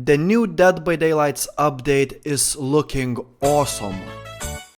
The new Dead by Daylight's update is looking awesome.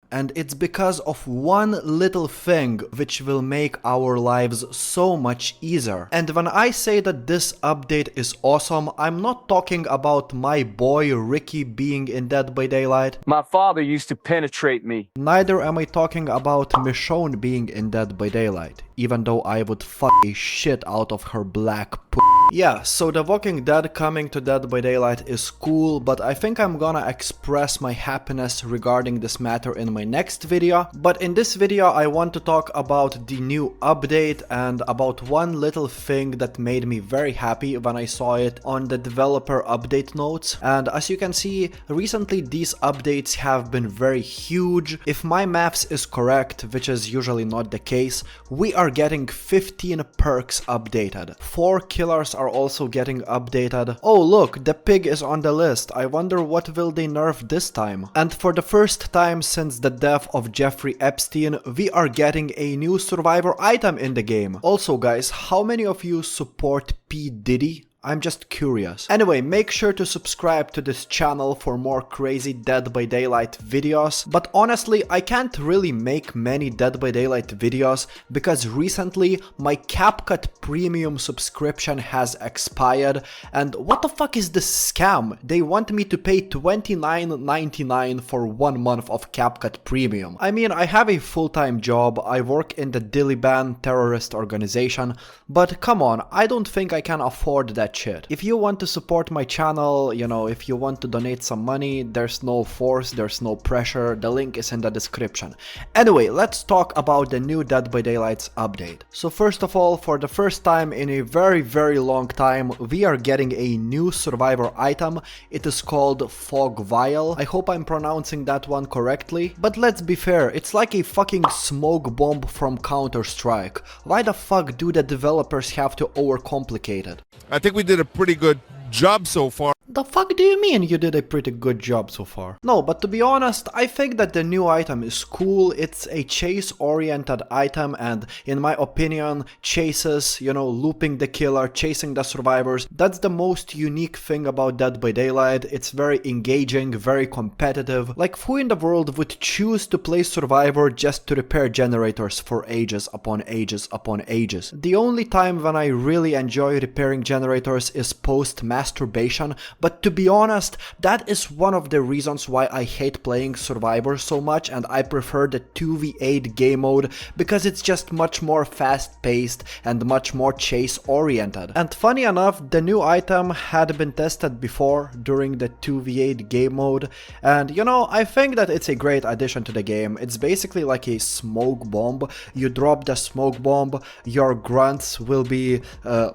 And it's because of one little thing which will make our lives so much easier. And when I say that this update is awesome, I'm not talking about my boy Ricky being in Dead by Daylight. My father used to penetrate me. Neither am I talking about Michonne being in Dead by Daylight, even though I would fuck a shit out of her black p***. Yeah, so The Walking Dead coming to Dead by Daylight is cool, but I think I'm gonna express my happiness regarding this matter in my next video. But in this video I want to talk about the new update and about one little thing that made me very happy when I saw it on the developer update notes. And as you can see, recently these updates have been very huge. If my maths is correct, which is usually not the case, we are getting 15 perks updated. 4 killers are also getting updated. Oh look, the pig is on the list. I wonder what will they nerf this time. And for the first time since the death of Jeffrey Epstein, we are getting a new survivor item in the game. Also guys, how many of you support P. Diddy? I'm just curious. Anyway, make sure to subscribe to this channel for more crazy Dead by Daylight videos. But honestly, I can't really make many Dead by Daylight videos because recently my CapCut premium subscription has expired. And what the fuck is this scam? They want me to pay $29.99 for 1 month of CapCut premium. I mean, I have a full-time job, I work in the Taliban terrorist organization, but come on, I don't think I can afford that shit. If you want to support my channel, you know, if you want to donate some money, there's no force, there's no pressure, the link is in the description. Anyway, let's talk about the new Dead by Daylight's update. So first of all, for the first time in a very long time, we are getting a new survivor item. It is called Fog Vial. I hope I'm pronouncing that one correctly, but let's be fair, it's like a fucking smoke bomb from Counter-Strike. Why the fuck do the developers have to overcomplicate it? I think we did a pretty good job so far. The fuck do you mean you did a pretty good job so far? No, but to be honest, I think that the new item is cool. It's a chase-oriented item, and in my opinion, chases, you know, looping the killer, chasing the survivors, that's the most unique thing about Dead by Daylight. It's very engaging, very competitive. Like, who in the world would choose to play survivor just to repair generators for ages upon ages upon ages? The only time when I really enjoy repairing generators is post-masturbation. But to be honest, that is one of the reasons why I hate playing Survivor so much, and I prefer the 2v8 game mode because it's just much more fast-paced and much more chase-oriented. And funny enough, the new item had been tested before during the 2v8 game mode, and you know, I think that it's a great addition to the game. It's basically like a smoke bomb. You drop the smoke bomb, your grunts will be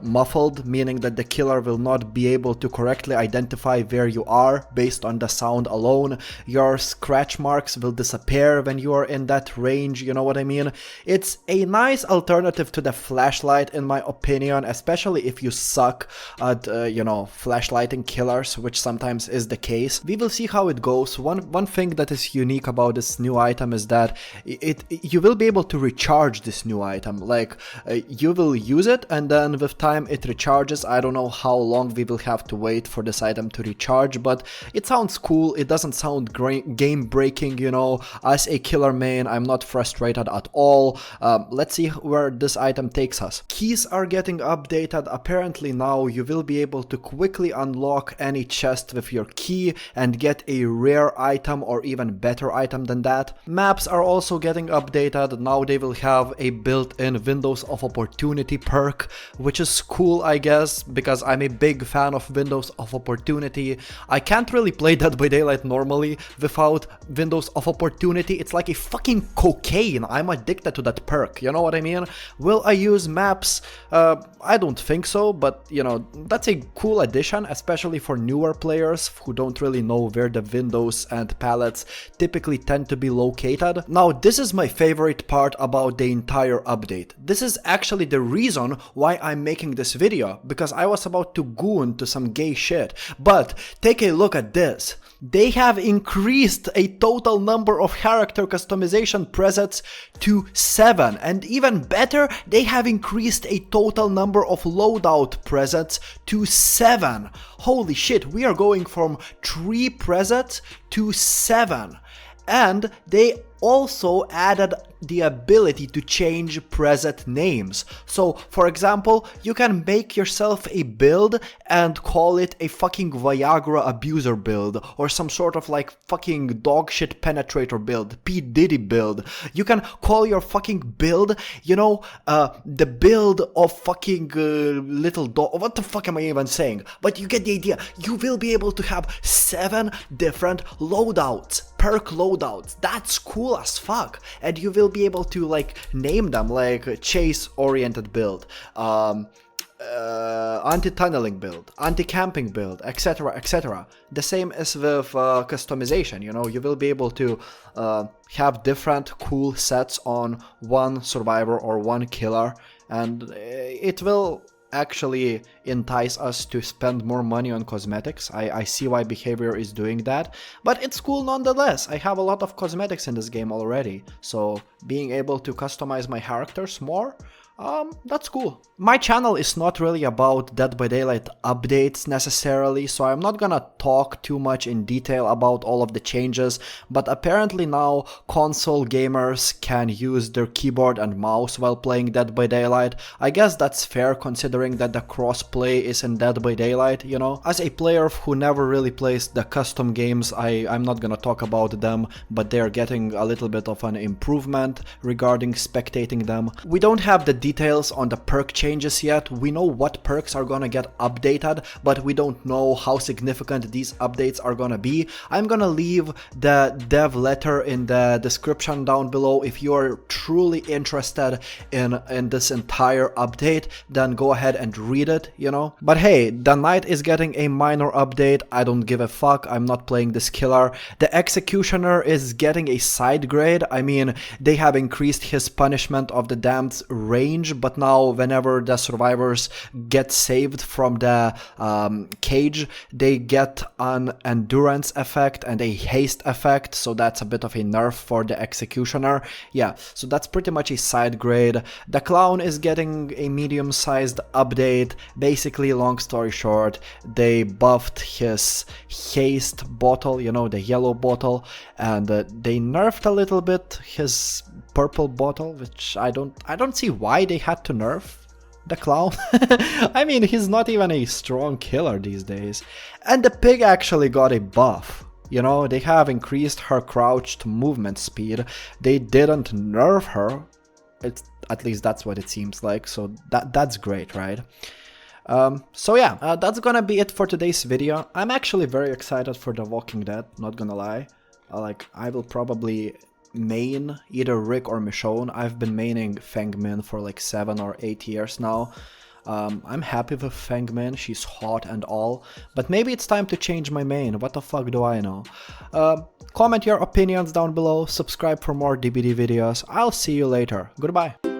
muffled, meaning that the killer will not be able to correctly identify where you are based on the sound alone. Your scratch marks will disappear when you are in that range, you know what I mean? It's a nice alternative to the flashlight in my opinion, especially if you suck at, you know, flashlighting killers, which sometimes is the case. We will see how it goes. One thing that is unique about this new item is that you will be able to recharge this new item. Like, you will use it and then with time it recharges. I don't know how long we will have to wait for this item to recharge, but it sounds cool. It doesn't sound game breaking, you know. As a killer main, I'm not frustrated at all. Let's see where this item takes us. Keys are getting updated. Apparently now you will be able to quickly unlock any chest with your key and get a rare item or even better item than that. Maps are also getting updated. Now they will have a built-in Windows of Opportunity perk, which is cool, I guess, because I'm a big fan of Windows of Opportunity. I can't really play Dead by Daylight normally without Windows of Opportunity. It's like a fucking cocaine. I'm addicted to that perk, you know what I mean? Will I use maps? I don't think so, but you know, that's a cool addition, especially for newer players who don't really know where the windows and pallets typically tend to be located. Now, this is my favorite part about the entire update. This is actually the reason why I'm making this video, because I was about to goon to some gay shit. But take a look at this. they have increased a total number of character customization presets to 7, and even better, they have increased a total number of loadout presets to 7. Holy shit, we are going from 3 presets to 7. And they also added the ability to change preset names. So, for example, you can make yourself a build and call it a fucking Viagra abuser build, or some sort of like fucking dogshit penetrator build, P. Diddy build. You can call your fucking build, you know, the build of fucking little dog. What the fuck am I even saying? But you get the idea. You will be able to have 7 different loadouts. Perk loadouts. That's cool as fuck. And you will be able to like name them like chase oriented build, anti-tunneling build, anti-camping build, etc, etc. The same as with customization, you know, you will be able to have different cool sets on one survivor or one killer, and it will actually entice us to spend more money on cosmetics. I see why behaviour is doing that, but it's cool nonetheless. I have a lot of cosmetics in this game already, so being able to customize my characters more, that's cool. My channel is not really about Dead by Daylight updates necessarily, so I'm not gonna talk too much in detail about all of the changes, but apparently now console gamers can use their keyboard and mouse while playing Dead by Daylight. I guess that's fair considering that the crossplay is in Dead by Daylight, you know. As a player who never really plays the custom games, I'm not gonna talk about them, but they're getting a little bit of an improvement regarding spectating them. We don't have the details on the perk changes yet. We know what perks are gonna get updated, but we don't know how significant these updates are gonna be. I'm gonna leave the dev letter in the description down below. If you are truly interested in this entire update, then go ahead and read it, you know. But hey, the knight is getting a minor update. I don't give a fuck. I'm not playing this killer. The executioner is getting a side grade. I mean, they have increased his punishment of the damned's range, but now whenever the survivors get saved from the cage, they get an endurance effect and a haste effect, so that's a bit of a nerf for the executioner. Yeah, so that's pretty much a side grade. The clown is getting a medium-sized update. Basically, long story short, they buffed his haste bottle, you know, the yellow bottle, and they nerfed a little bit his purple bottle, which I don't see why they had to nerf the clown. I mean, he's not even a strong killer these days. And the pig actually got a buff. You know, they have increased her crouched movement speed. They didn't nerf her. It's, at least that's what it seems like, so that's great, right? So yeah, that's gonna be it for today's video. I'm actually very excited for The Walking Dead, not gonna lie. Like, I will probably main either Rick or Michonne. I've been maining Feng Min for like 7 or 8 years now. I'm happy with Feng Min, she's hot and all, but maybe it's time to change my main. What the fuck do I know? Comment your opinions down below, subscribe for more DBD videos. I'll see you later. Goodbye.